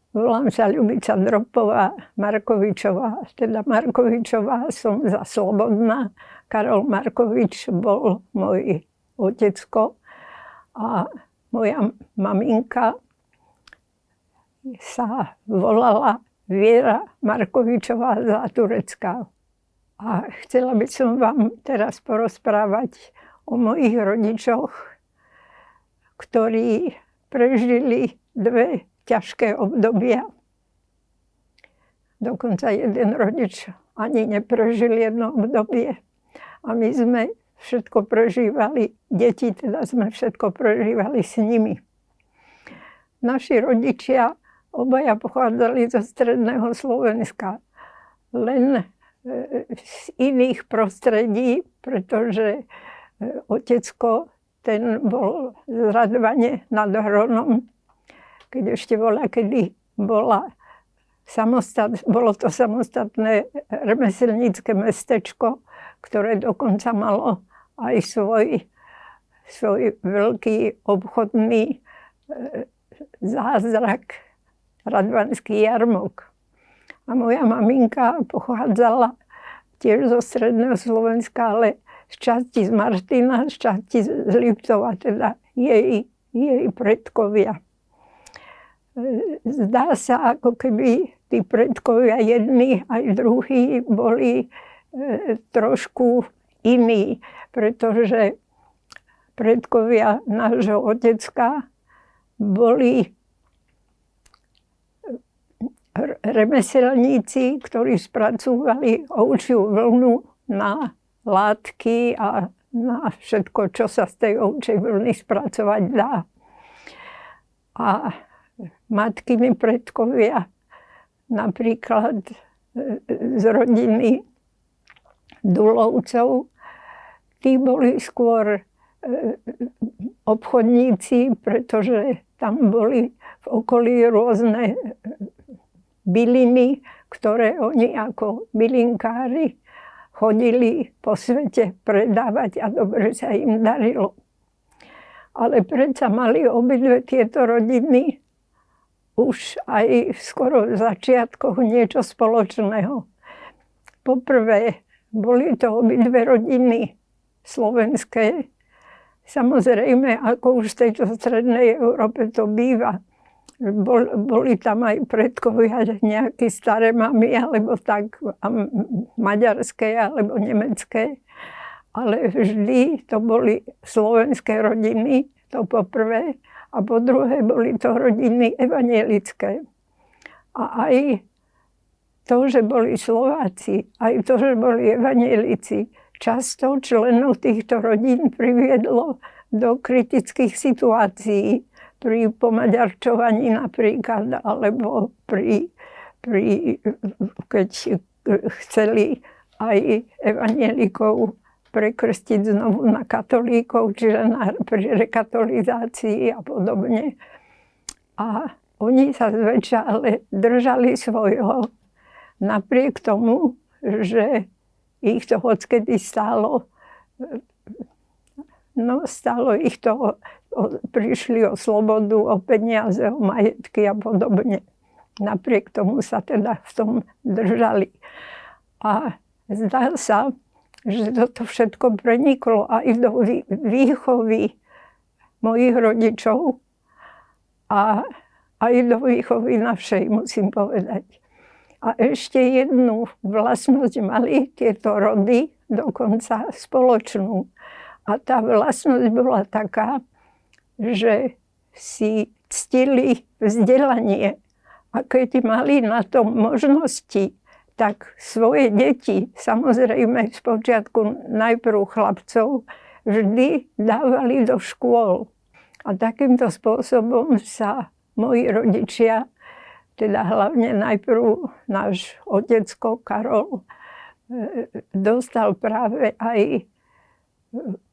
Volám sa Ľubica Dropová Markovičová. Teda Markovičová som za slobodná. Karol Markovič bol môj otecko a moja maminka sa volala Viera Markovičová Záturecká. A chcela by som vám teraz porozprávať o mojich rodičoch, ktorí prežili dve ťažké obdobia. Dokonca jeden rodič ani neprežil jedno obdobie. A my sme všetko prežívali, deti teda sme všetko prežívali s nimi. Naši rodičia obaja pochádzali zo stredného Slovenska. Len z iných prostredí, pretože otecko ten bol z Radvane nad Hronom, keď ešte kedy bolo to samostatné remeselnícke mestečko, ktoré dokonca malo aj svoj veľký obchodný zázrak, radvanský jarmok. A moja maminka pochádzala tiež zo stredného Slovenska, ale z časti z Martina, z časti z Liptova, teda jej predkovia. Zdá sa, ako keby tí predkovia jedni aj druhí boli trošku iní, pretože predkovia nášho otecka boli remeselníci, ktorí spracúvali ovčiu vlnu na látky a na všetko, čo sa z tej ovčej vlny spracovať dá. A matkini predkovia, napríklad z rodiny Dulovcov, tí boli skôr obchodníci, pretože tam boli v okolí rôzne byliny, ktoré oni ako bylinkári chodili po svete predávať a dobre sa im darilo. Ale predsa mali obidve tieto rodiny už aj skoro v začiatkoch niečo spoločného. Poprvé, boli to obidve rodiny slovenské. Samozrejme, ako už v tejto strednej Európe to býva. Boli tam aj predkovia nejaké staré mamy, alebo tak maďarské, alebo nemecké. Ale vždy to boli slovenské rodiny, to poprvé. A po druhé boli to rodiny evanjelické. A aj to, že boli Slováci, aj to, že boli evanjelici, často členov týchto rodín priviedlo do kritických situácií pri pomaďarčovaní napríklad, alebo keď chceli aj evanjelikov prekrstiť znovu na katolíkov, čiže pri rekatolizácii a podobne. A oni sa zväčša ale držali svojho, napriek tomu, že ich to hockedy stálo ich to, prišli o slobodu, o peniaze, o majetky a podobne. Napriek tomu sa teda v tom držali. A zdá sa, že toto všetko preniklo aj do výchovy mojich rodičov a aj do výchovy našej, musím povedať. A ešte jednu vlastnosť mali tieto rody, dokonca spoločnú. A tá vlastnosť bola taká, že si ctili vzdelanie. A keď mali na to možnosti, tak svoje deti, samozrejme spočiatku najprv chlapcov, vždy dávali do škôl. A takýmto spôsobom sa moji rodičia, teda hlavne najprv náš otecko Karol, dostal práve aj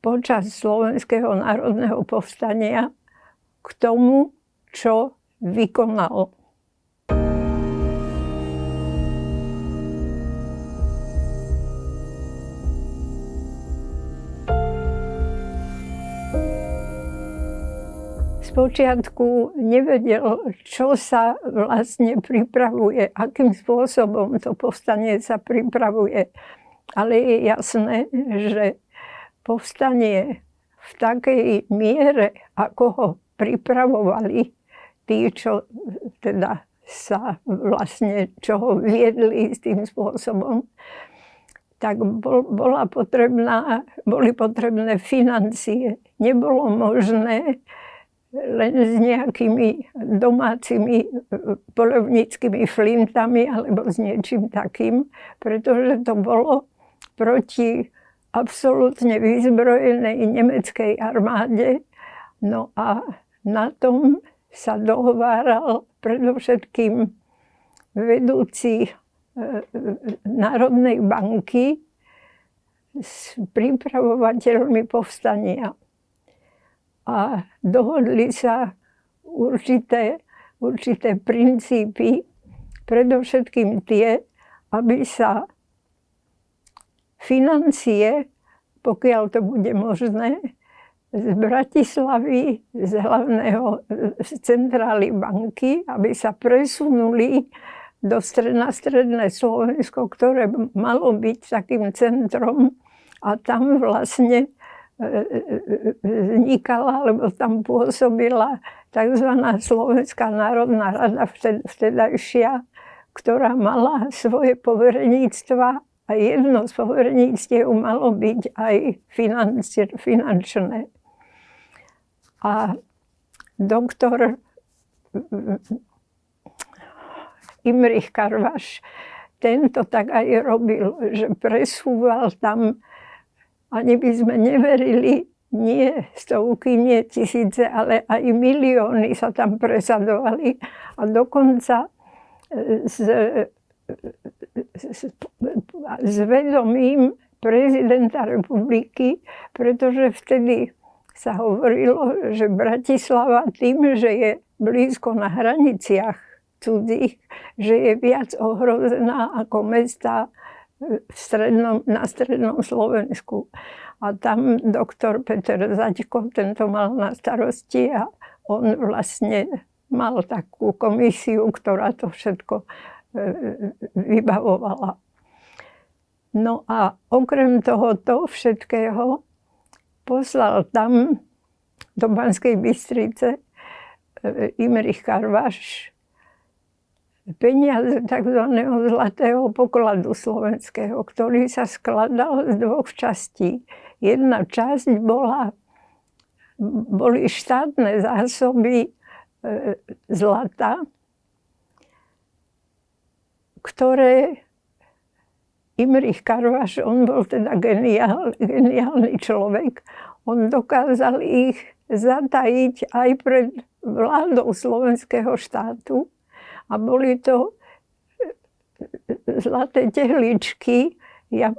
počas Slovenského národného povstania k tomu, čo vykonal. Spočiatku nevedel, čo sa vlastne pripravuje, akým spôsobom to povstanie sa pripravuje. Ale je jasné, že povstanie v takej miere, ako ho pripravovali tí, čo teda sa vlastne, čo ho viedli s tým spôsobom, tak boli potrebné financie. Nebolo možné len s nejakými domácimi poľovníckymi flintami alebo s niečím takým, pretože to bolo proti absolútne vyzbrojenej nemeckej armáde. No a na tom sa dohováral predovšetkým vedúci Národnej banky s pripravovateľmi povstania. A dohodli sa určité princípy, predovšetkým tie, aby sa financie, pokiaľ to bude možné, z Bratislavy, z centrály banky, aby sa presunuli na stredné Slovensko, ktoré malo byť takým centrom, a tam vlastne vznikala, alebo tam pôsobila tzv. Slovenská národná rada vtedajšia, ktorá mala svoje povereníctva a jedno z povereníctiev malo byť aj finančné. A doktor Imrich Karvaš, tento tak aj robil, že presúval tam, ani by sme neverili, nie stovky, nie tisíce, ale aj milióny sa tam presadovali. A dokonca s vedomím prezidenta republiky, pretože vtedy sa hovorilo, že Bratislava tým, že je blízko na hraniciach cudzích, že je viac ohrozená ako mestá na strednom Slovensku. A tam doktor Peter Zaďko, tento mal na starosti a on vlastne mal takú komisiu, ktorá to všetko vybavovala. No a okrem tohoto všetkého poslal tam do Banskej Bystrice Imrich Karvaš peniaze tzv. Zlatého pokladu slovenského, ktorý sa skladal z dvoch častí. Jedna časť boli štátne zásoby zlata, ktoré Imrich Karvaš, on bol teda geniálny človek, on dokázal ich zatajiť aj pred vládou slovenského štátu. A boli to zlaté tehličky. Ja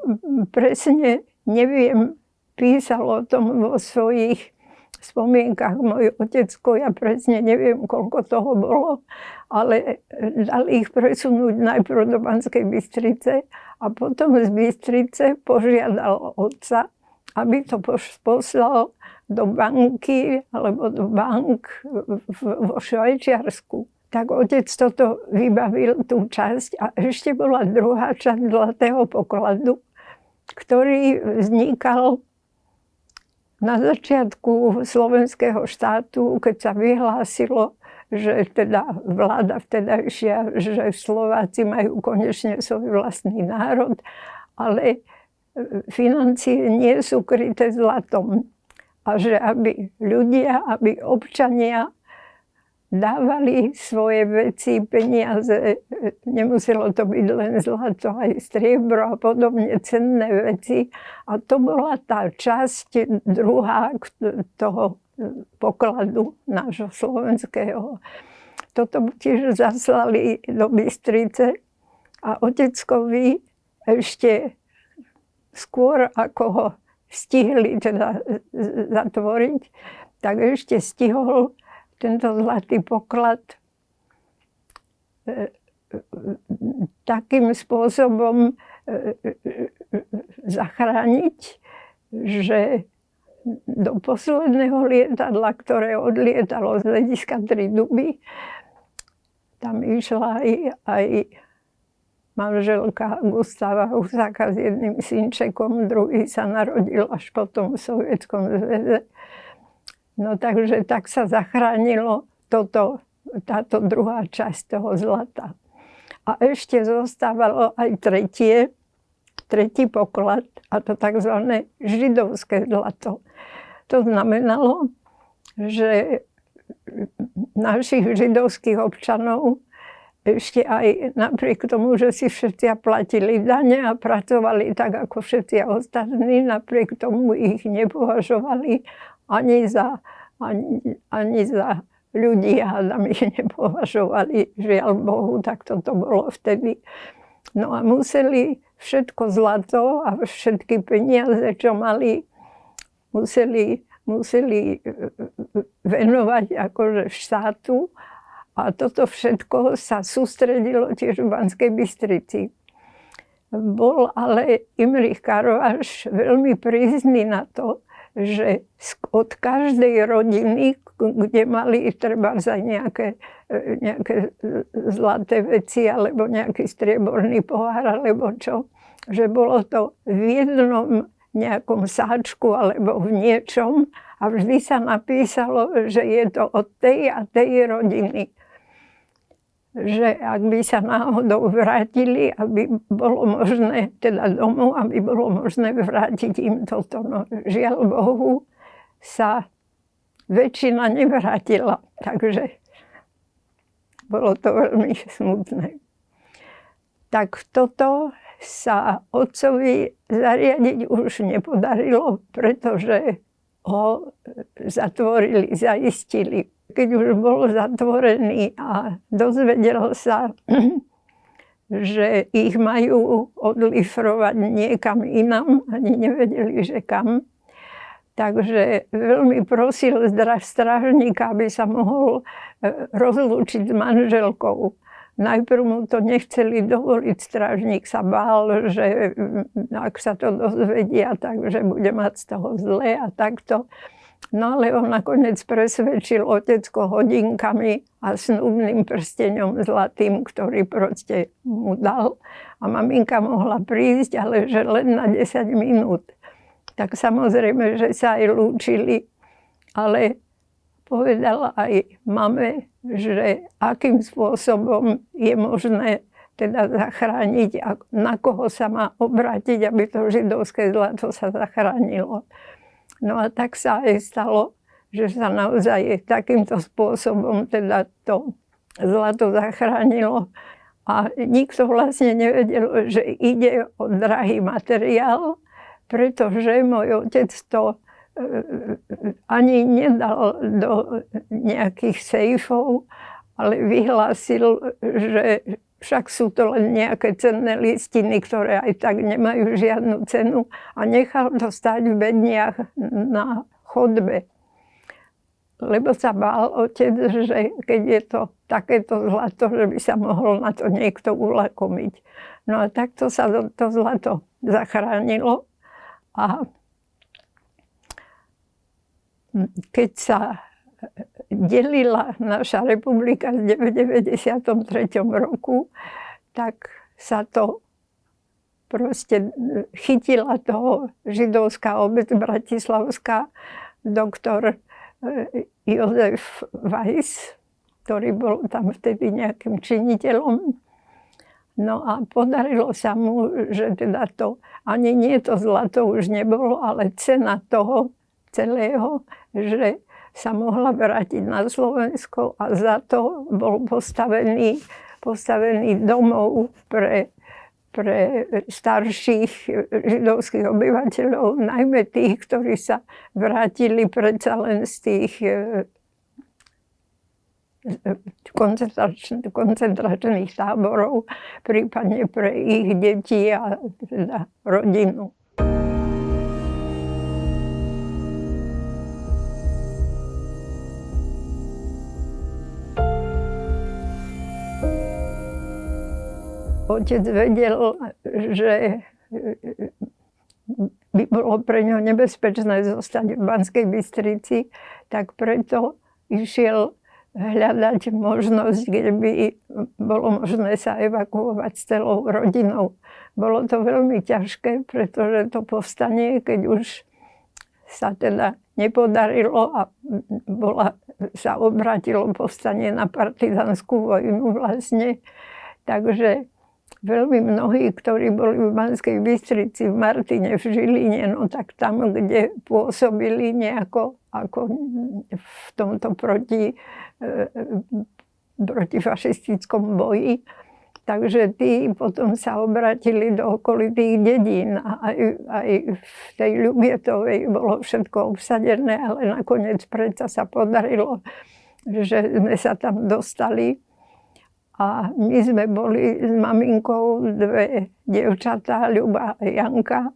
presne neviem, písal o tom vo svojich spomienkach môj otecko, ja presne neviem, koľko toho bolo, ale dal ich presunúť najprv do Banskej Bystrice a potom z Bystrice požiadal otca, aby to poslal do banky alebo do bank vo Švajčiarsku. Tak otec toto vybavil, tú časť, a ešte bola druhá časť Zlatého pokladu, ktorý vznikal na začiatku slovenského štátu, keď sa vyhlásilo, že teda vláda vtedajšia, že Slováci majú konečne svoj vlastný národ, ale financie nie sú kryté zlatom. A že aby ľudia, aby občania dávali svoje veci, peniaze, nemuselo to byť len zlato, aj striebro a podobne cenné veci. A to bola tá časť druhá toho pokladu nášho slovenského. Toto tiež zaslali do Bystrice a oteckovi ešte skôr, ako ho stihli teda zatvoriť, tak ešte stihol tento zlatý poklad takým spôsobom zachrániť, že do posledného lietadla, ktoré odlietalo z letiska Triduby. Tam išla aj manželka Gustáva Husáka s jedným synčekom, druhý sa narodil až potom v Sovietskom zväze. No takže tak sa zachránilo táto druhá časť toho zlata. A ešte zostávalo aj tretí poklad, a to tzv. Židovské zlato. To znamenalo, že našich židovských občanov ešte aj napriek tomu, že si všetci platili dane a pracovali tak ako všetci ostatní, napriek tomu ich nepovažovali ani za ľudí, hádam ich nepovažovali, žiaľ Bohu, tak toto bolo vtedy. No a museli všetko zlato a všetky peniaze, čo mali, museli venovať akože štátu. A toto všetko sa sústredilo tiež v Banskej Bystrici. Bol ale Imrich Karvaš veľmi prísny na to, že od každej rodiny, kde mali treba za nejaké zlaté veci alebo nejaký strieborný pohár alebo čo, že bolo to v jednom nejakom sáčku alebo v niečom a vždy sa napísalo, že je to od tej a tej rodiny. Že ak by sa náhodou vrátili, aby bolo možné, teda domov, aby bolo možné vrátiť im toto. No, žiaľ Bohu, sa väčšina nevrátila, takže bolo to veľmi smutné. Tak toto sa otcovi zariadiť už nepodarilo, pretože ho zatvorili, zaistili. Keď už bol zatvorený a dozvedel sa, že ich majú odlifrovať niekam inam, ani nevedeli, že kam, takže veľmi prosil strážnika, aby sa mohol rozlúčiť s manželkou. Najprv mu to nechceli dovoliť, strážnik sa bál, že ak sa to dozvedia, takže bude mať z toho zle a takto. No ale on nakoniec presvedčil otecko hodinkami a snubným prsteňom zlatým, ktorý proste mu dal. A maminka mohla prísť, ale že len na 10 minút. Tak samozrejme, že sa aj lúčili, ale povedala aj mame, že akým spôsobom je možné teda zachrániť, na koho sa má obrátiť, aby to židovské zlato sa zachránilo. No a tak sa aj stalo, že sa naozaj takýmto spôsobom teda to zlato zachránilo. A nikto vlastne nevedel, že ide o drahý materiál, pretože môj otec to ani nedal do nejakých sejfov, ale vyhlásil, že však sú to len nejaké cenné listiny, ktoré aj tak nemajú žiadnu cenu, a nechal to stáť v bedniach na chodbe. Lebo sa bál otec, že keď je to takéto zlato, že by sa mohol na to niekto ulakomiť. No a takto sa to zlato zachránilo. A keď sa delila naša republika v 1993 roku, tak sa to proste chytila toho židovská obec bratislavská, doktor Jozef Weiss, ktorý bol tam vtedy nejakým činiteľom. No a podarilo sa mu, že teda to, ani nie to zlato už nebolo, ale cena toho celého, že sa mohla vrátiť na Slovensko, a za to bol postavený domov pre starších židovských obyvateľov, najmä tých, ktorí sa vrátili predsa len z tých koncentračných táborov, prípadne pre ich deti a teda rodinu. Otec vedel, že by bolo pre ňo nebezpečné zostať v Banskej Bystrici, tak preto išiel hľadať možnosť, kde by bolo možné sa evakuovať s celou rodinou. Bolo to veľmi ťažké, pretože to povstanie, keď už sa teda nepodarilo a sa obrátilo povstanie na partizánskú vojnu vlastne. Takže veľmi mnohí, ktorí boli v Banskej Bystrici, v Martine, v Žiline, no tak tam, kde pôsobili nejako ako v tomto protifašistickom boji, takže tí potom sa obrátili do okolitých dedín a aj v tej Ľubietovej bolo všetko obsadené, ale nakoniec predsa sa podarilo, že sme sa tam dostali. A my sme boli s maminkou, dve dievčatá, Ľuba a Janka.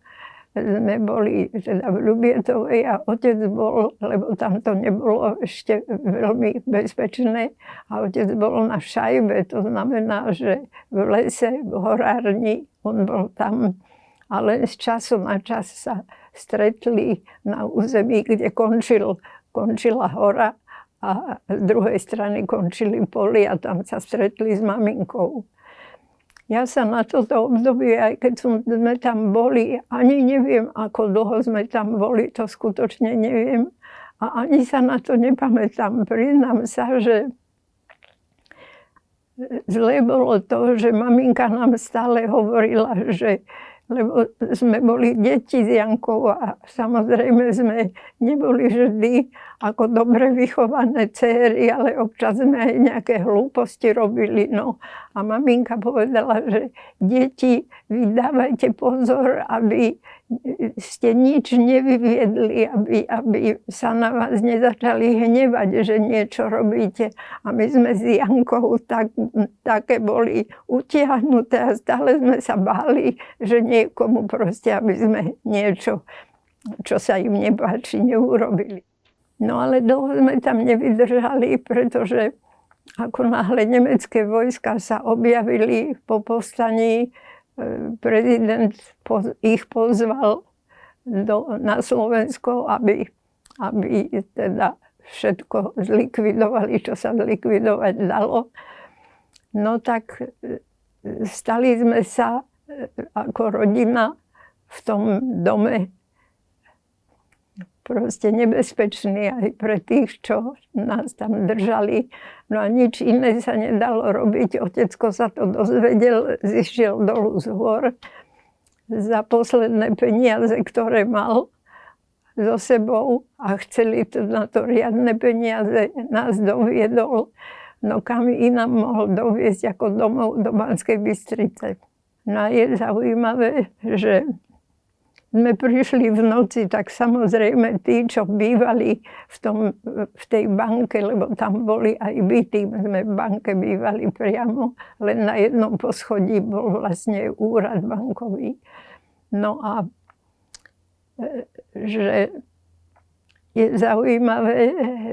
Sme boli teda v Ľubietovej a otec bol, lebo tam to nebolo ešte veľmi bezpečné, a otec bol na Šajbe, to znamená, že v lese, v horárni, on bol tam, ale z času na čas sa stretli na území, kde končila hora a z druhej strany končili poli a tam sa stretli s maminkou. Ja sa na toto obdobie, aj keď sme tam boli, ani neviem, ako dlho sme tam boli, to skutočne neviem. A ani sa na to nepamätám. Priznám sa, že zlé bolo to, že maminka nám stále hovorila, že lebo sme boli deti s Jankou a samozrejme sme neboli vždy ako dobre vychované dcéry, ale občas sme aj nejaké hlúposti robili. No. A maminka povedala, že deti, vy dávajte pozor, aby ste nič nevyviedli, aby sa na vás nezačali hnevať, že niečo robíte. A my sme s Jankou také boli utiahnuté a stále sme sa báli, že niekomu proste, aby sme niečo, čo sa im nepáči, neurobili. No ale dlho sme tam nevydržali, pretože ako náhle nemecké vojska sa objavili po povstaní, prezident ich pozval na Slovensko, aby teda všetko zlikvidovali, čo sa zlikvidovať dalo. No tak stali sme sa ako rodina v tom dome proste nebezpečný aj pre tých, čo nás tam držali. No a nič iné sa nedalo robiť. Otecko sa to dozvedel, zišiel dolu z hôr za posledné peniaze, ktoré mal so sebou a chceli na to riadne peniaze, nás doviedol. No kam inám mohol doviesť ako domov do Banskej Bystrice. No a je zaujímavé, že sme prišli v noci, tak samozrejme tí, čo bývali v tej banke, lebo tam boli aj byty, sme v banke bývali priamo, len na jednom poschodí bol vlastne úrad bankový. No a že je zaujímavé,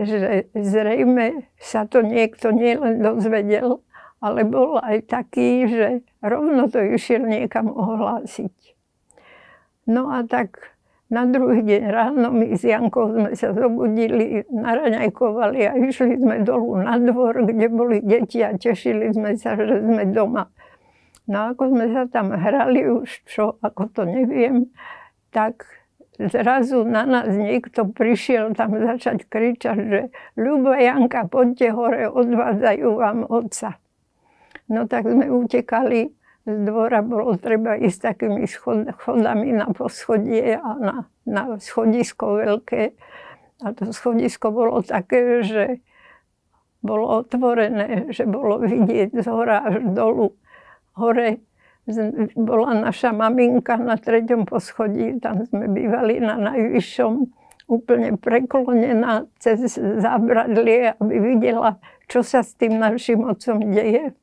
že zrejme sa to niekto nielen dozvedel, ale bol aj taký, že rovno to išiel niekam ohlásiť. No a tak na druhý deň ráno my s Jankou sme sa zobudili, naraňajkovali a išli sme dolu na dvor, kde boli deti a tešili sme sa, že sme doma. No ako sme sa tam hrali už, čo, ako to neviem, tak zrazu na nás niekto prišiel tam začať kričať, že Ľuba, Janka, poďte hore, odvádzajú vám otca. No tak sme utekali. Z dvora bolo treba ísť takými chodami na poschodie a na schodisko veľké. A to schodisko bolo také, že bolo otvorené, že bolo vidieť z hora až dolu. Hore bola naša maminka na 3. poschodí, tam sme bývali na najvyššom, úplne preklonená cez zábradlie, aby videla, čo sa s tým našim otcom deje.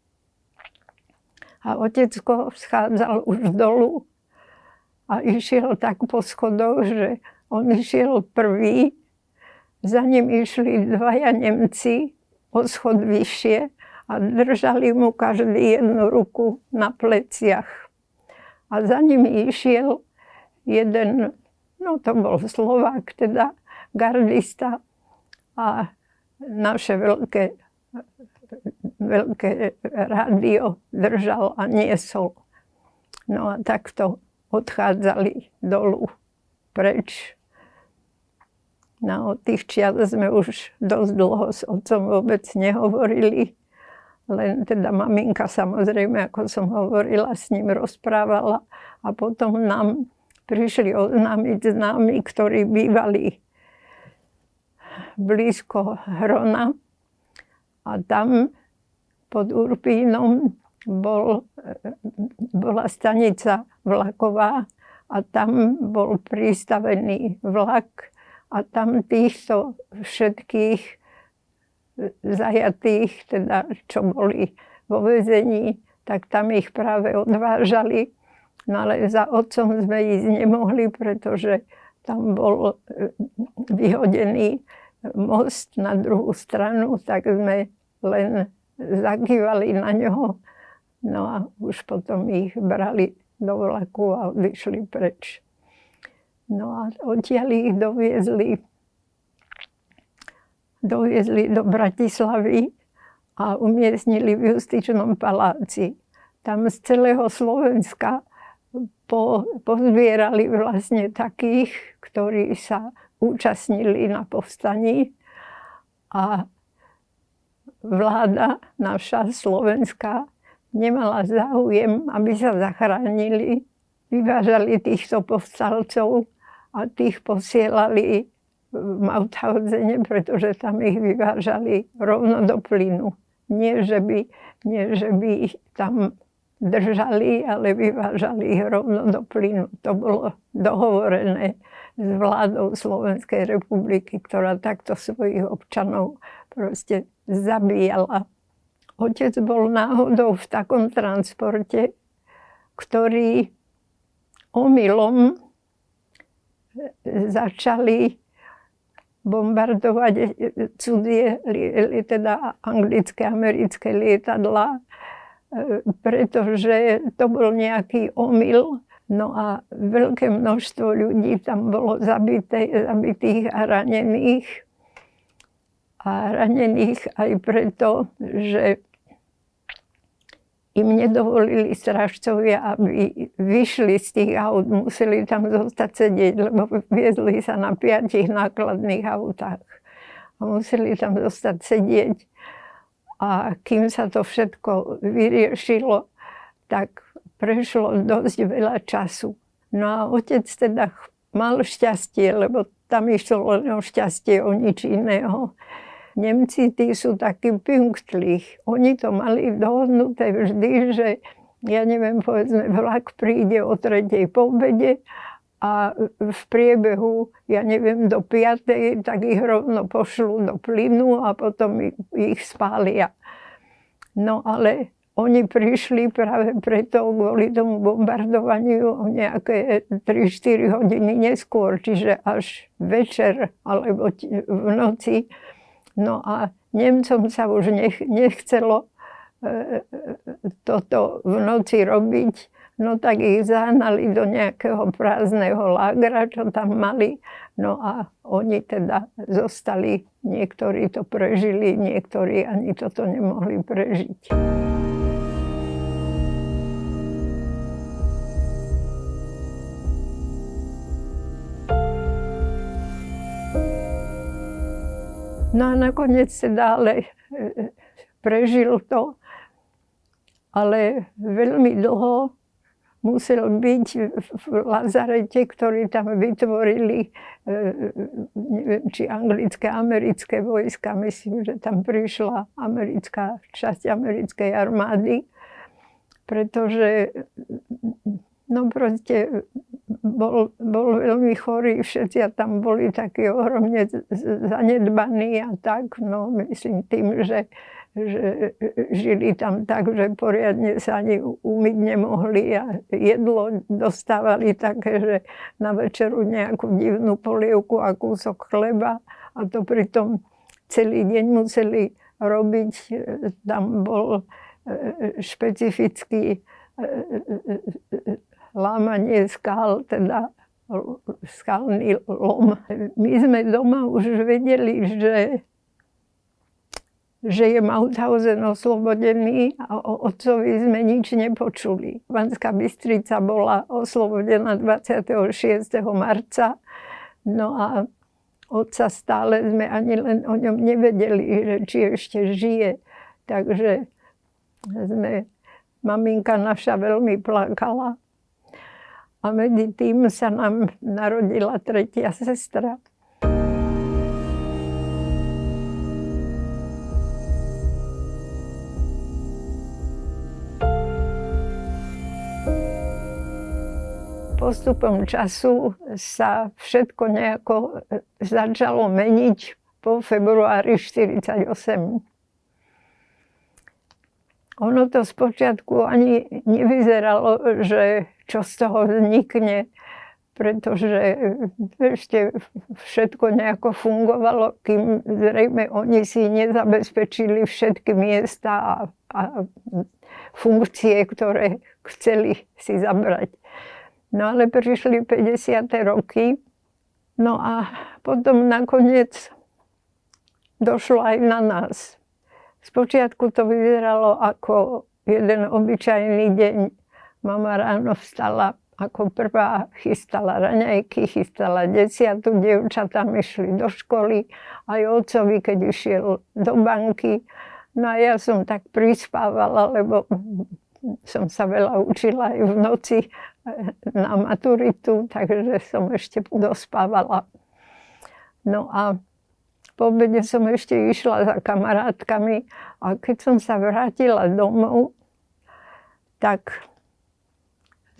A otecko schádzal už dolu a išiel tak po schodoch, že on išiel prvý, za ním išli 2 Nemci o schod vyššie a držali mu každý jednu ruku na pleciach. A za ním išiel jeden, no to bol Slovák, teda gardista a naše veľké rádio držal a niesol. No a takto odchádzali dolu preč. No od tých čias sme už dosť dlho s otcom vôbec nehovorili. Len teda maminka samozrejme, ako som hovorila, s ním rozprávala. A potom nám prišli oznámiť známi, ktorí bývali blízko Hrona. A tam pod Urpínom bola stanica vlaková a tam bol pristavený vlak a tam týchto všetkých zajatých, teda čo boli vo väzení, tak tam ich práve odvážali. No ale za otcom sme ísť nemohli, pretože tam bol vyhodený most na druhú stranu, tak sme len zakývali na ňoho. No a už potom ich brali do vlaku a odišli preč. No a odtiaľ ich doviezli do Bratislavy a umiestnili v Justičnom paláci. Tam z celého Slovenska pozbierali vlastne takých, ktorí sa účastnili na povstaní. A vláda naša slovenská nemala záujem, aby sa zachránili. Vyvážali týchto povstalcov a tých posielali v Mauthausene, pretože tam ich vyvážali rovno do plynu. Nie, že by ich tam držali, ale vyvážali ich rovno do plynu. To bolo dohovorené s vládou Slovenskej republiky, ktorá takto svojich občanov proste zabíjala. Otec bol náhodou v takom transporte, ktorý omylom začali bombardovať cudzie, teda anglické, americké lietadlá, pretože to bol nejaký omyl. No a veľké množstvo ľudí tam bolo zabitých a ranených. A ranených aj preto, že im nedovolili strážcovia, aby vyšli z tých aut, museli tam zostať sedieť, lebo viezli sa na 5 nákladných autách. A museli tam zostať sedieť. A kým sa to všetko vyriešilo, tak prešlo dosť veľa času. No a otec teda mal šťastie, lebo tam išlo len o šťastie, o nič iného. Nemci, tí sú takí pünktlich. Oni to mali dohodnuté vždy, že ja neviem, povedzme, vlak príde o 3:00 po obede a v priebehu, ja neviem, do 5:00, tak ich rovno pošlú do plynu a potom ich spália. No ale oni prišli práve preto, kvôli tomu bombardovaniu o nejaké 3-4 hodiny neskôr, čiže až večer alebo v noci. No a Nemcom sa už nechcelo toto v noci robiť, no tak ich zahnali do nejakého prázdneho lágra, čo tam mali. No a oni teda zostali, niektorí to prežili, niektorí ani toto nemohli prežiť. No a nakoniec teda ale prežil to, ale veľmi dlho musel byť v lazarete, ktorý tam vytvorili, neviem, či anglické, americké vojska. Myslím, že tam prišla americká časť americkej armády, pretože no proste bol veľmi chorý, všetci tam boli takí ohromne zanedbaní a tak, no myslím tým, že žili tam tak, že poriadne sa ani umyť nemohli a jedlo dostávali také, že na večeru nejakú divnú polievku a kúsok chleba a to pritom celý deň museli robiť. Tam bol špecifický lámanie skál, teda skalný lom. My sme doma už vedeli, že je Mauthausen oslobodený a o otcovi sme nič nepočuli. Banská Bystrica bola oslobodená 26. marca. No a otca stále sme ani len o ňom nevedeli, že či ešte žije. Takže maminka naša veľmi plakala. A medzi tým sa nám narodila tretia sestra. Postupom času sa všetko nejako začalo meniť po februári 1948. Ono to spočiatku ani nevyzeralo, že čo z toho vznikne, pretože ešte všetko nejako fungovalo, kým zrejme oni si nezabezpečili všetky miesta a funkcie, ktoré chceli si zabrať. No ale prišli 50. roky, no a potom nakoniec došlo aj na nás. Spočiatku to vyzeralo ako jeden obyčajný deň. Mama ráno vstala ako prvá, chystala raňajky, chystala desiatu, dievčatá išli do školy, aj otcovi, keď išiel do banky. No a ja som tak prispávala, lebo som sa veľa učila aj v noci na maturitu, takže som ešte dospávala. No a po obede som ešte išla za kamarátkami a keď som sa vrátila domov, tak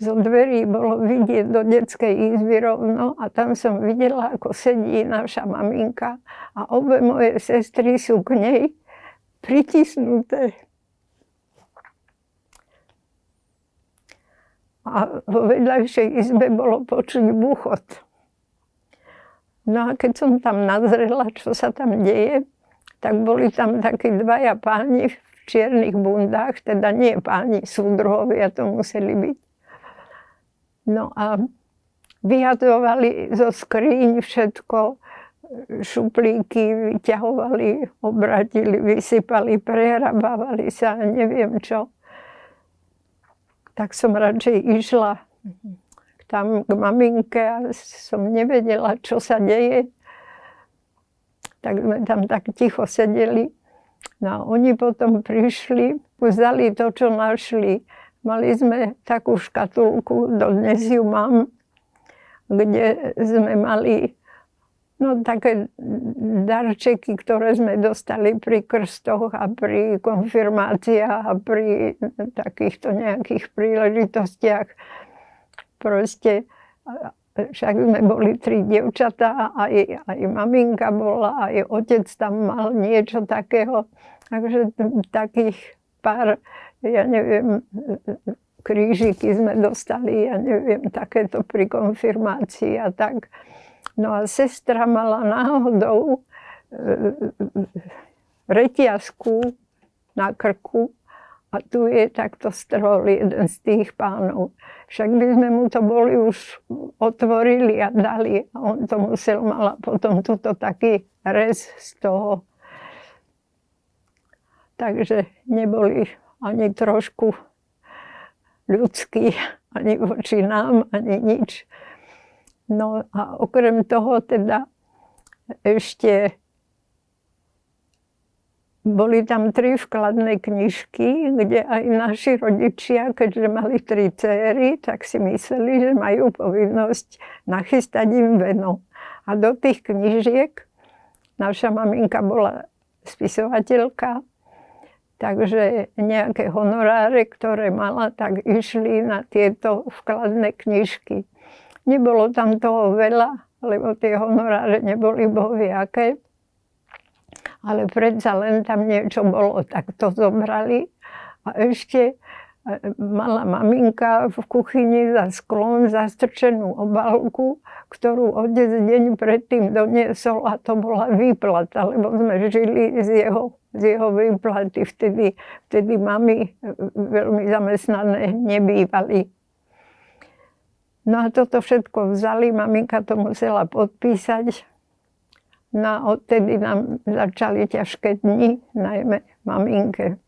zo dverí bolo vidieť do detskej izby rovno a tam som videla, ako sedí naša maminka a obe moje sestry sú k nej pritisnuté. A vo vedľajšej izbe bolo počuť buchot. No a keď som tam nazrela, čo sa tam deje, tak boli tam takí dvaja páni v čiernych bundách, teda nie páni, súdruhovia to museli byť. No a vyhadzovali zo skríň všetko, šuplíky vyťahovali, obratili, vysypali, prehrabávali sa, neviem čo. Tak som radšej išla tam k maminke a som nevedela, čo sa deje. Tak sme tam tak ticho sedeli. No a oni potom prišli, vzali to, čo našli. Mali sme takú škatulku, dodnes ju mám, kde sme mali také darčeky, ktoré sme dostali pri krstoch a pri konfirmáciách a pri takýchto nejakých príležitostiach. Proste, však sme boli 3 dievčatá, aj maminka bola, aj otec tam mal niečo takého. Takže takých pár, ja neviem, krížiky sme dostali, ja neviem, takéto pri konfirmácii a tak. No a sestra mala náhodou reťazku na krku a tu je takto strhol jeden z tých pánov. Však by sme mu to boli už otvorili a dali a on to mala potom tuto taký rez z toho. Takže neboli ani trošku ľudskí, ani voči nám, ani nič. No a okrem toho teda ešte boli tam 3 vkladné knižky, kde aj naši rodičia, keďže mali 3 dcéry, tak si mysleli, že majú povinnosť nachystať im veno. A do tých knižiek naša maminka bola spisovateľka, takže nejaké honoráre, ktoré mala, tak išli na tieto vkladné knižky. Nebolo tam toho veľa, lebo tie honoráre neboli bohviaké. Ale predsa len tam niečo bolo, tak to zobrali. A ešte mala maminka v kuchyni za sklom zastrčenú obálku, ktorú otec deň predtým doniesol a to bola výplata, lebo sme žili z jeho výplaty. Vtedy mami veľmi zamestnané nebývali. No a toto všetko vzali, maminka to musela podpísať. No a odtedy nám začali ťažké dni, najmä maminke.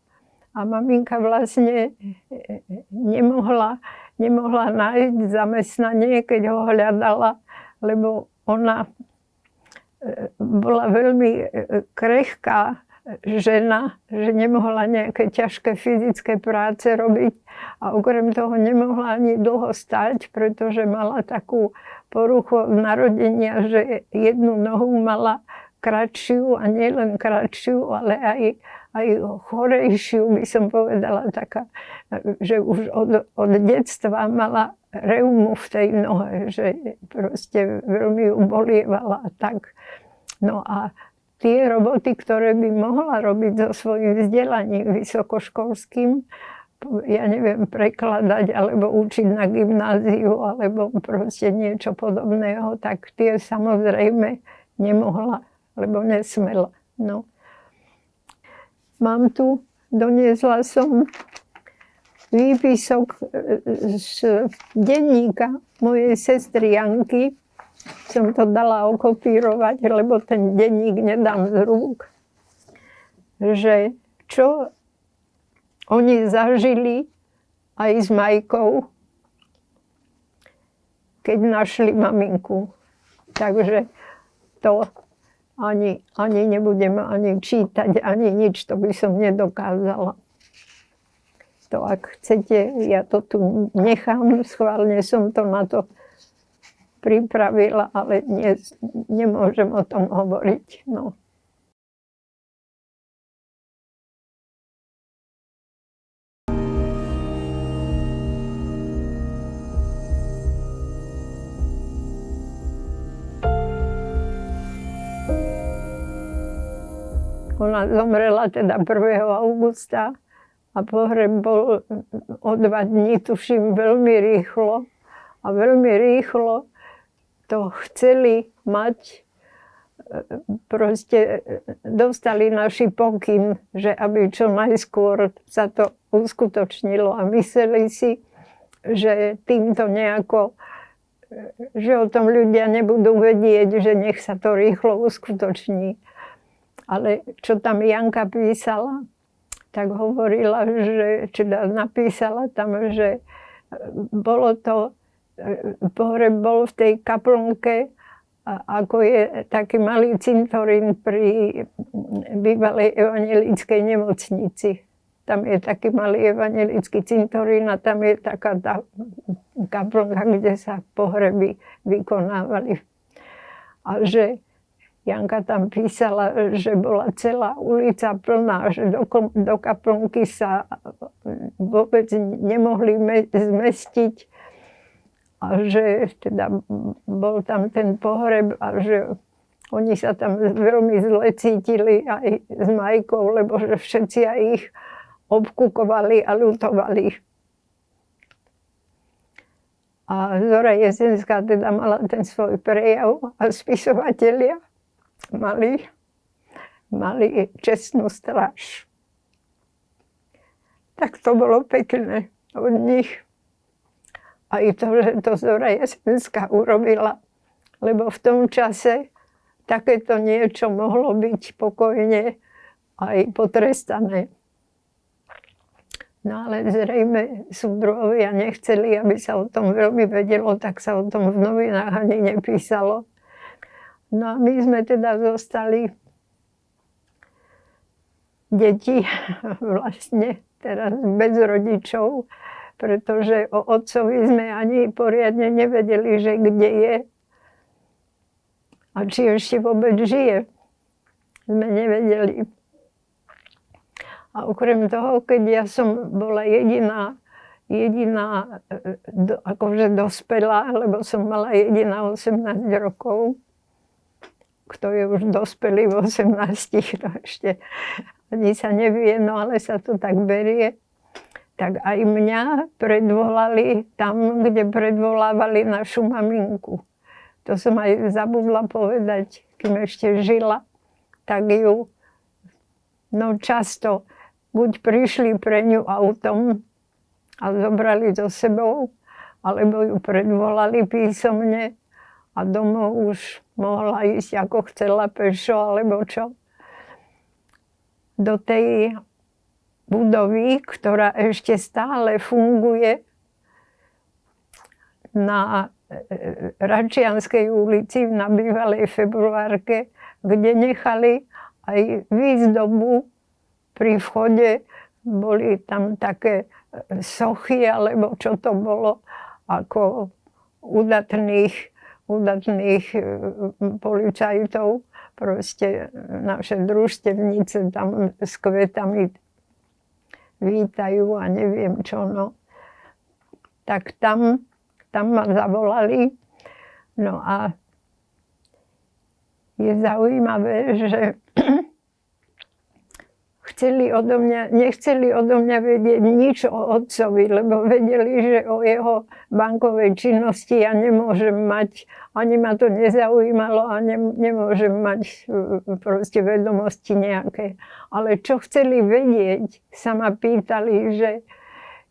A maminka vlastne nemohla nájsť zamestnanie, keď ho hľadala, lebo ona bola veľmi krehká žena, že nemohla nejaké ťažké fyzické práce robiť a okrem toho nemohla ani dlho stať, pretože mala takú poruchu narodenia, že jednu nohu mala kratšiu a nielen kratšiu, ale aj chorejšiu, by som povedala, taká, že už od detstva mala reumu v tej nohe, že proste veľmi ju bolievala a tak. No a tie roboty, ktoré by mohla robiť so svojím vzdelaním vysokoškolským, ja neviem, prekladať alebo učiť na gymnáziu alebo proste niečo podobného, tak tie samozrejme nemohla, lebo nesmela. No. Mám tu, doniesla som výpisok z denníka mojej sestry Janky. Som to dala okopírovať, lebo ten denník nedám z rúk. Že čo oni zažili aj s Majkou, keď našli maminku. Takže to ani nebudem ani čítať, ani nič, to by som nedokázala. To ak chcete, ja to tu nechám, schválne som to na to pripravila, ale nemôžem o tom hovoriť. No. Ona zomrela teda 1. augusta a pohreb bol o 2 dní, tuším, veľmi rýchlo. A veľmi rýchlo to chceli mať, proste dostali naši pokyn, že aby čo najskôr sa to uskutočnilo a mysleli si, že týmto nejako, že o tom ľudia nebudú vedieť, že nech sa to rýchlo uskutoční. Ale čo tam Janka písala, tak hovorila, že, teda napísala tam, že bolo to, pohreb bol v tej kaplnke, ako je taký malý cintorín pri bývalej evanjelickej nemocnici. Tam je taký malý evanjelický cintorín a tam je taká tá kaplnka, kde sa pohreby vykonávali. A že Janka tam písala, že bola celá ulica plná, že do kaplnky sa vôbec nemohli zmestiť a že teda bol tam ten pohreb a že oni sa tam veľmi zle cítili aj s Majkou, lebo že všetci aj ich obkúkovali a ľutovali. A Zora Jesenská teda mala ten svoj prejav a spisovatelia mali čestnú stráž. Tak to bolo pekné od nich. Aj to, že to Zora Jesenská urobila, lebo v tom čase takéto niečo mohlo byť pokojne aj potrestané. No ale zrejme súdruhovia nechceli, aby sa o tom veľmi vedelo, tak sa o tom v novinách ani nepísalo. No a my sme teda zostali deti vlastne teraz bez rodičov, pretože o otcovi sme ani poriadne nevedeli, že kde je a či ešte vôbec žije. Sme nevedeli. A okrem toho, keď ja som bola jediná akože dospelá, lebo som mala jediná 18 rokov, kto je už dospelý v 18, to ešte ani sa nevie, no ale sa to tak berie. Tak aj mňa predvolali tam, kde predvolávali našu maminku. To som aj zabudla povedať, kým ešte žila, tak ju často buď prišli pre ňu autom a zobrali so sebou, alebo ju predvolali písomne a domov už mohla ísť ako chcela pešo alebo čo. Do tej budovy, ktorá ešte stále funguje na Račianskej ulici na bývalej Februárke, kde nechali aj výzdobu pri vchode. Boli tam také sochy, alebo čo to bolo, ako udatných policajtov. Proste naše družstevnice tam s kvetami vítajú a neviem čo, no. Tak tam ma zavolali. No a je zaujímavé, že nechceli odo mňa vedieť nič o otcovi, lebo vedeli, že o jeho bankovej činnosti ja nemôžem mať, ani ma to nezaujímalo a nemôžem mať proste vedomosti nejaké. Ale čo chceli vedieť, sa ma pýtali, že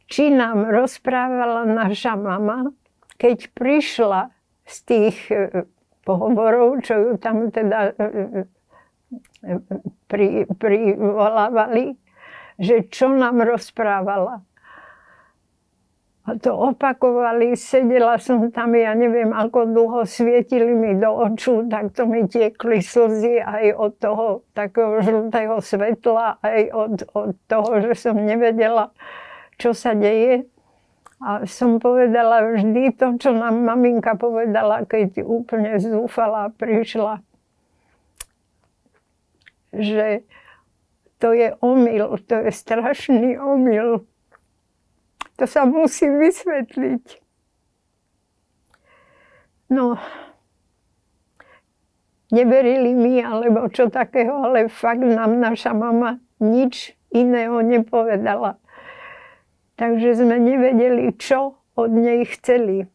či nám rozprávala naša mama, keď prišla z tých pohovorov, čo ju tam teda privolávali, že čo nám rozprávala. A to opakovali, sedela som tam, ja neviem, ako dlho, svietili mi do očí, tak to mi tiekli slzy aj od toho takého žltého svetla, aj od toho, že som nevedela, čo sa deje. A som povedala vždy to, čo nám maminka povedala, keď úplne zúfala prišla, že to je omyl, to je strašný omyl. To sa musí vysvetliť. No, neverili mi, alebo čo takého, ale fakt nám naša mama nič iného nepovedala. Takže sme nevedeli, čo od nej chceli.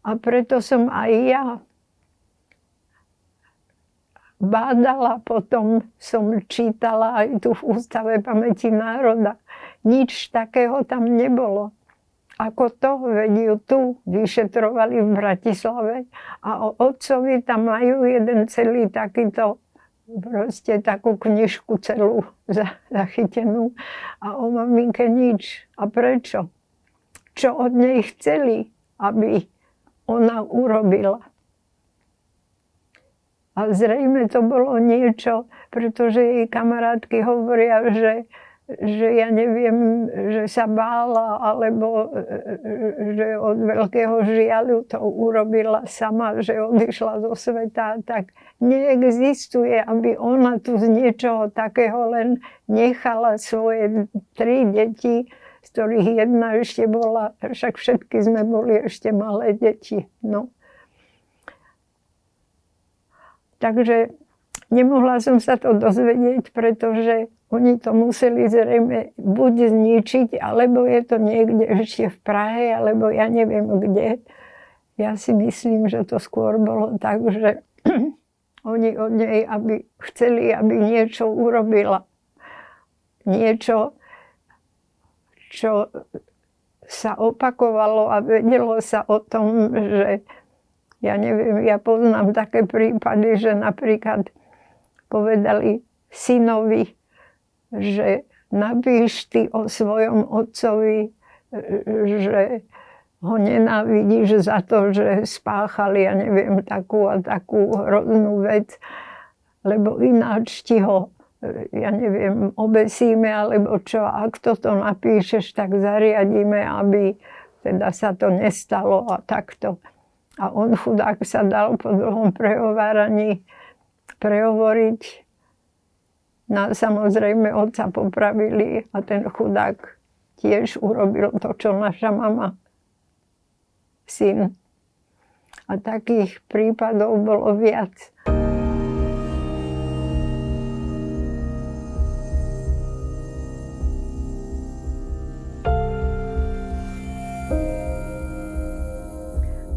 A preto som aj ja bádala, potom som čítala aj tu v Ústave pamäti národa. Nič takého tam nebolo. Ako to, veď ju tu vyšetrovali v Bratislave a o otcovi tam majú jeden celý takýto, proste takú knižku celú zachytenú a o maminke nič. A prečo? Čo od nej chceli, aby ona urobila? A zrejme to bolo niečo, pretože jej kamarátky hovoria, že ja neviem, že sa bála, alebo že od veľkého žiaľu to urobila sama, že odišla zo sveta. Tak neexistuje, aby ona tu z niečoho takého len nechala svoje 3 deti, z ktorých jedna ešte bola, však všetky sme boli ešte malé deti. No. Takže nemohla som sa to dozvedieť, pretože oni to museli zrejme buď zničiť, alebo je to niekde ešte v Prahe, alebo ja neviem kde. Ja si myslím, že to skôr bolo tak, že oni od nej chceli, aby niečo urobila. Niečo, čo sa opakovalo a vedelo sa o tom, že ja neviem, ja poznám také prípady, že napríklad povedali synovi, že napíš ty o svojom otcovi, že ho nenávidíš za to, že spáchali, ja neviem, takú a takú hroznú vec, lebo ináč ti ho, ja neviem, obesíme, alebo čo. Ak toto napíšeš, tak zariadíme, aby teda sa to nestalo a takto. A on chudák sa dal po dlhom prehováraní prehovoriť. No, samozrejme, otca popravili a ten chudák tiež urobil to, čo naša mama, syn. A takých prípadov bolo viac.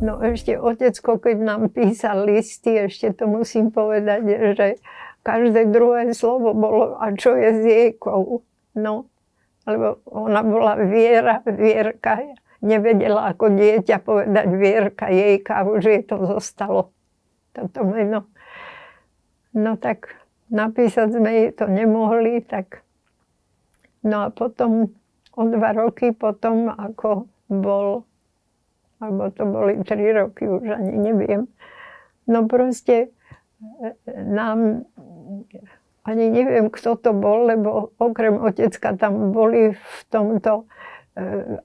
No ešte otecko, keď nám písal listy, ešte to musím povedať, že každé druhé slovo bolo, a čo je s Jejkou? No, lebo ona bola Viera, Vierka. nevedela ako dieťa povedať Vierka, Jejka, už jej to zostalo, toto meno. No tak napísať sme jej to nemohli, tak no a potom o 2 roky potom, ako bol, alebo to boli 3 roky, už ani neviem. No proste nám, ani neviem, kto to bol, lebo okrem otecka tam boli v tomto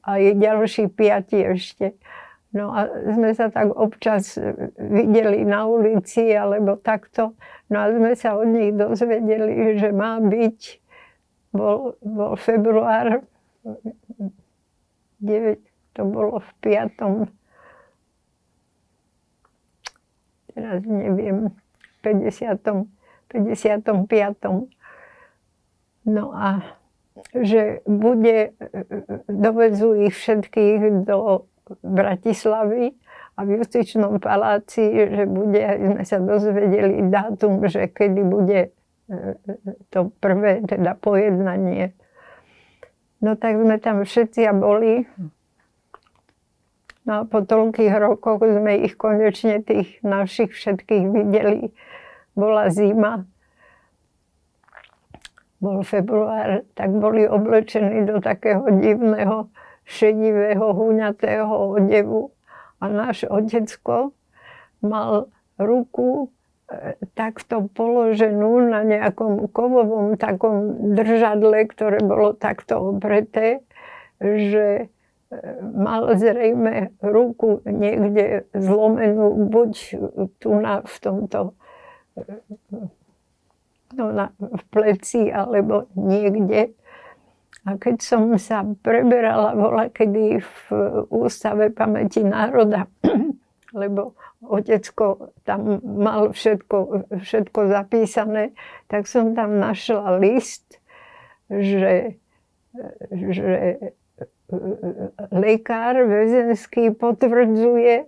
aj ďalší 5 ešte. No a sme sa tak občas videli na ulici, alebo takto. No a sme sa od nich dozvedeli, že má byť, bol február 9, to bolo v 5. Teraz neviem, 55. No a že bude, dovezú ich všetkých do Bratislavy a v Justičnom paláci, že bude, sme sa dozvedeli dátum, že kedy bude to prvé teda pojednanie. No tak sme tam všetci boli. No a po toľkých rokoch sme ich konečne, tých našich všetkých videli. Bola zima, bol február, tak boli oblečení do takého divného, šedivého, huňatého odevu. A náš otecko mal ruku takto položenú na nejakom kovovom takom držadle, ktoré bolo takto opreté, že mal zrejme ruku niekde zlomenú, buď tu v tomto, no v pleci, alebo niekde. A keď som sa preberala volakedy v Ústave pamäti národa, lebo otecko tam mal všetko zapísané, tak som tam našla list, že lekár väzenský potvrdzuje,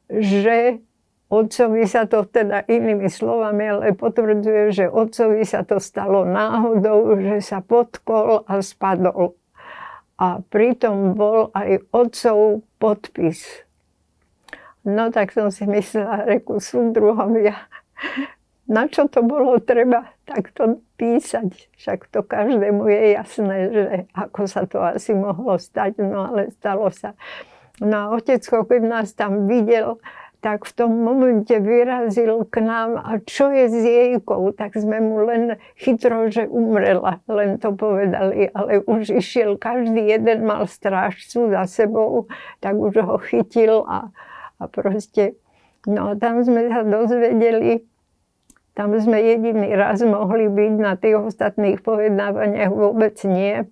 že otcovi sa to, teda inými slovami, ale potvrdzuje, že otcovi sa to stalo náhodou, že sa potkol a spadol. A pritom bol aj otcov podpis. No tak som si myslela, reku súdruhovia, na čo to bolo treba takto písať? Však to každému je jasné, že ako sa to asi mohlo stať, no ale stalo sa. No a otecko, keď nás tam videl, tak v tom momente vyrazil k nám a čo je s Jejkou, tak sme mu len chytro, že umrela, len to povedali, ale už išiel, každý jeden mal strážcu za sebou, tak už ho chytil a proste, no a tam sme sa dozvedeli, tam sme jediný raz mohli byť, na tých ostatných pojednávaniach vôbec nie,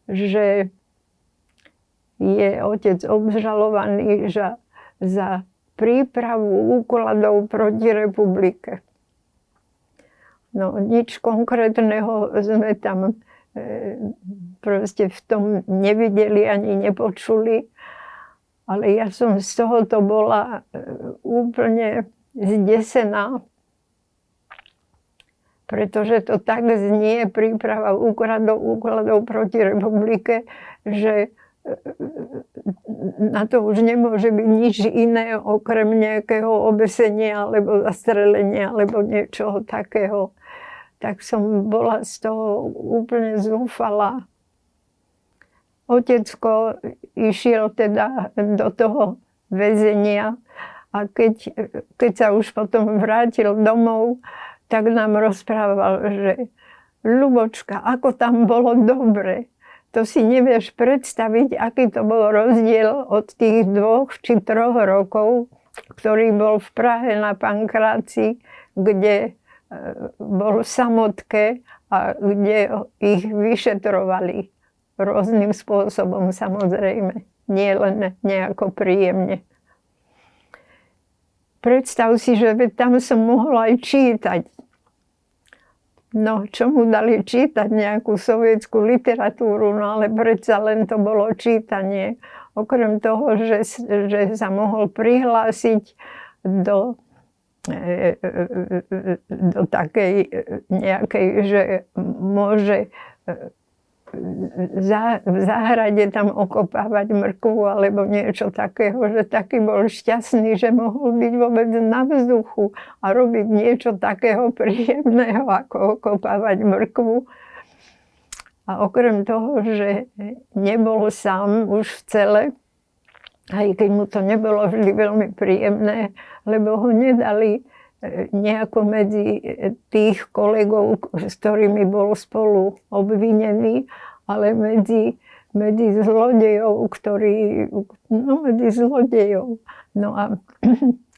že je otec obžalovaný za prípravu úkladov proti republike. No nič konkrétneho sme tam proste v tom nevideli ani nepočuli. Ale ja som z tohoto bola úplne zdesená, pretože to tak znie príprava úkladov proti republike, že na to už nemôže byť nič iné okrem nejakého obesenia alebo zastrelenia alebo niečoho takého. Tak som bola z toho úplne zúfalá. Otecko išiel teda do toho väzenia a keď sa už potom vrátil domov, tak nám rozprával, že Ľubočka, ako tam bolo dobre. To si nevieš predstaviť, aký to bol rozdiel od tých 2 či 3 rokov, ktorý bol v Prahe na Pankráci, kde bol v samotke a kde ich vyšetrovali. Rôznym spôsobom, samozrejme. Nie len nejako príjemne. Predstav si, že tam som mohla aj čítať. No, čo mu dali čítať? Nejakú sovietskú literatúru, no ale predsa len to bolo čítanie. Okrem toho, že sa mohol prihlásiť do takej nejakej, že môže v záhrade tam okopávať mrkvu alebo niečo takého, že taký bol šťastný, že mohol byť vôbec na vzduchu a robiť niečo takého príjemného, ako okopávať mrkvu. A okrem toho, že nebol sám už v cele, aj keď mu to nebolo vždy veľmi príjemné, lebo ho nedali nejako medzi tých kolegov, s ktorými bol spolu obvinený, ale medzi zlodejov, medzi zlodejov. No a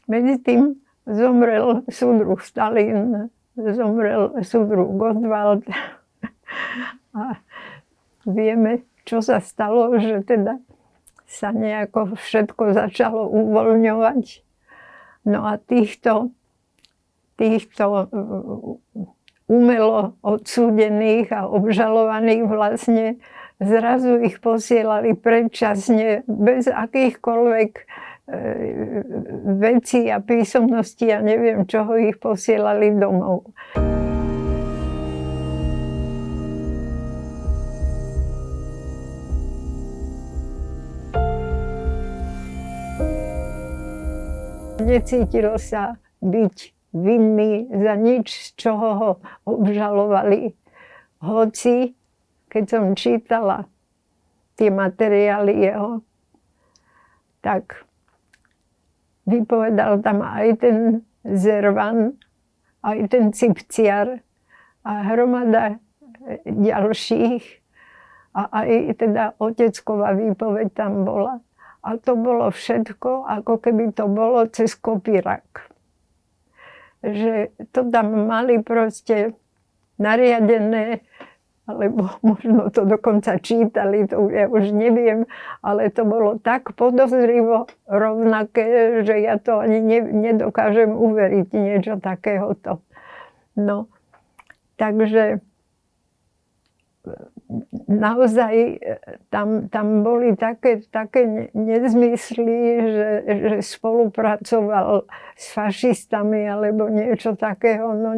medzi tým zomrel súdruh Stalin, zomrel súdruh Gottwald a vieme, čo sa stalo, že teda sa nejako všetko začalo uvoľňovať. No a týchto umelo odsúdených a obžalovaných vlastne zrazu ich posielali predčasne bez akýchkoľvek vecí a písomností a neviem čoho ich posielali domov. Necítilo sa byť vinný za nič, z čoho ho obžalovali. Hoci, keď som čítala tie materiály jeho, tak vypovedal tam aj ten Zervan, aj ten Cipciar a hromada ďalších. A aj teda otecková výpoveď tam bola. A to bolo všetko, ako keby to bolo cez kopírak. Že to tam mali proste nariadené, alebo možno to dokonca čítali, to ja už neviem, ale to bolo tak podozrivo rovnaké, že ja to ani nedokážem uveriť niečo takéhoto. No, takže naozaj tam boli také nezmysly, že spolupracoval s fašistami alebo niečo takého. No,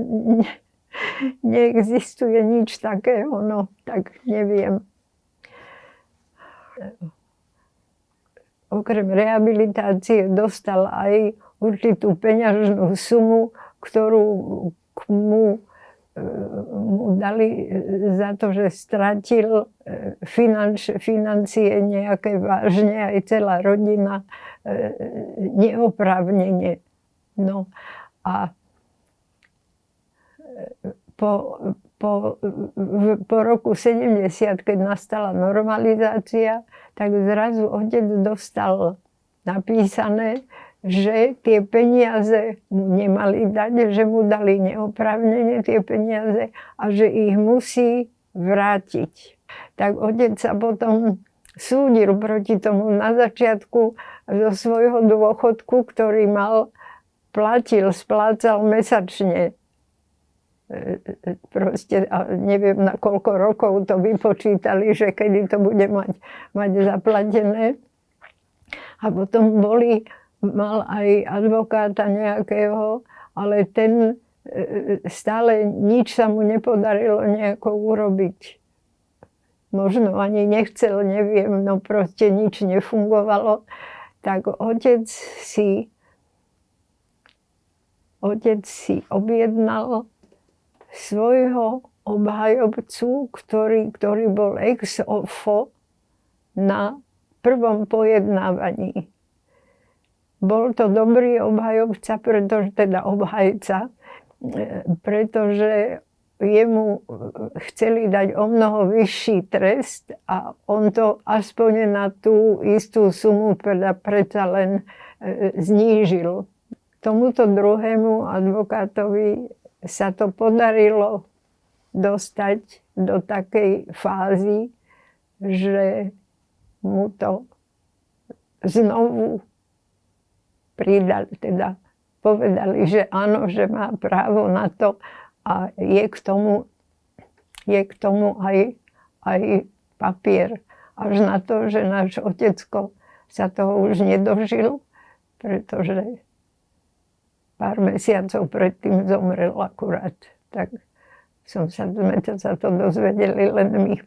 neexistuje nič takého, no tak neviem. Okrem rehabilitácie dostal aj určitú peňažnú sumu, ktorú mu dali za to, že stratil financie nejaké vážne, aj celá rodina neoprávnene. No a po roku 70, keď nastala normalizácia, tak zrazu otec dostal napísané, že tie peniaze mu nemali dať, že mu dali neoprávnene tie peniaze a že ich musí vrátiť. Tak otec sa potom súdil proti tomu na začiatku zo svojho dôchodku, ktorý mal, splácal mesačne. Proste, neviem na koľko rokov to vypočítali, že kedy to bude mať zaplatené. A potom mal aj advokáta nejakého, ale ten stále nič sa mu nepodarilo nejako urobiť. Možno ani nechcel, neviem, no proste nič nefungovalo. Tak otec si objednal svojho obhajobcu, ktorý bol ex ofo na prvom pojednávaní. Bol to dobrý obhajobca, pretože jemu chceli dať omnoho vyšší trest a on to aspoň na tú istú sumu predsa len znížil. Tomuto druhému advokátovi sa to podarilo dostať do takej fázy, že mu to znovu pridali, teda povedali, že áno, že má právo na to a je k tomu aj papier. Až na to, že náš otecko sa toho už nedožil, pretože pár mesiacov predtým zomrel akurát. Tak sme sa to dozvedeli len my.